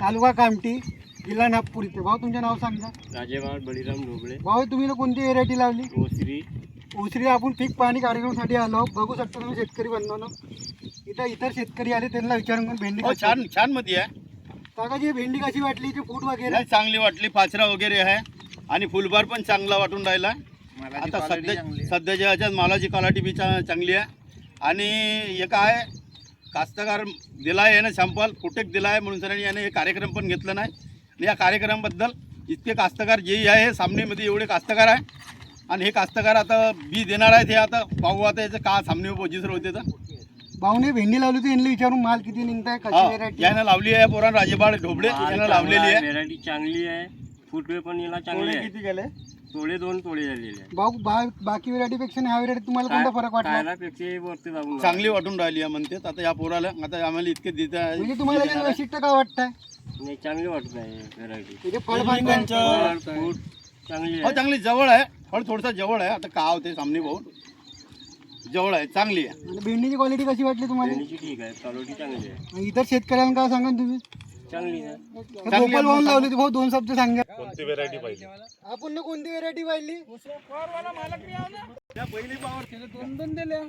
तालुका कामठी, जिल्हा नागपूर इथे. भाऊ तुमचं नाव सांगा. राजेबाळ बळीराम ढोबळे. भाऊ तुम्ही ना कोणती व्हेरायटी लावली? ओसरी. ओसरी. आपण पीक पाणी कार्यक्रमासाठी आलो. बघू शकता तुम्ही शेतकरी बनवणं. इथं इतर शेतकरी आले त्यांना विचारून पण भेंडी हो, छान छान मध्ये आहे. काकाजी भेंडी कशी वाटली? ती फूट वगैरे नाही, चांगली वाटली. पाचरा वगैरे आहे आणि फुलबार पण चांगला वाटून राहिला. आता सध्याच्या ह्याच्यात मालाची क्वालिटी बी चांगली आहे. आणि एक आहे कास्तकार दिला आहे यानं सॅम्पल फुटेक दिला आहे म्हणून सरांनी याने हे कार्यक्रम पण घेतला नाही. आणि या कार्यक्रमाबद्दल इतके कास्तकार जे आहे सामनेमध्ये एवढे कास्तकार आहे आणि हे कास्तकार आता बी देणार आहेत. हे आता पाहू आता याचं का सामने पोजिसर होते तर. भाऊने भेंडी लावली होती यांना विचारून माल किती निघताय, कशी व्हेरायटी? यानं लावली आहे पोरान राजेबाळ ढोबळे यानं लावलेली आहे. व्हेरायटी चांगली आहे. फुटवे पण याला चांगले आहे. किती गेले तोळे 2 तोळे झालेले आहे. भाऊ बाकी व्हेरायटी पेक्षा ह्या व्हेरायटी तुम्हाला कोणता फरक वाटला? खायलापेक्षा वरती जाऊन चांगली वाटून राहिली आहे म्हणते. आता या पोराला आता आम्हाला इतके देत म्हणजे तुम्हाला त्याचं वैशिष्ट्य काय वाटतंय? नाही, चांगली वाटत आहे व्हेरायटी. त्याचे फळबाग फूट चांगली हो, आहे. चांगली जवळ आहे. फळ थोडंसं जवळ आहे. आता का होते सामने भाऊ जवळ आहे, चांगली आहे. आणि भेंडीची क्वालिटी कशी वाटली तुम्हाला? भेंडीची ठीक आहे. क्वालिटी चांगली आहे. आणि इतर शेतकऱ्यांना काय सांगा तुम्ही? चांगली आहे. गोपाल भाऊ लावली होती. भाऊ दोन शब्द सांगा. कोणती व्हेरायटी पाहिजे? आपण ना कोणती व्हेरायटी पाहिली? पहिली पावर दोन दिल्या.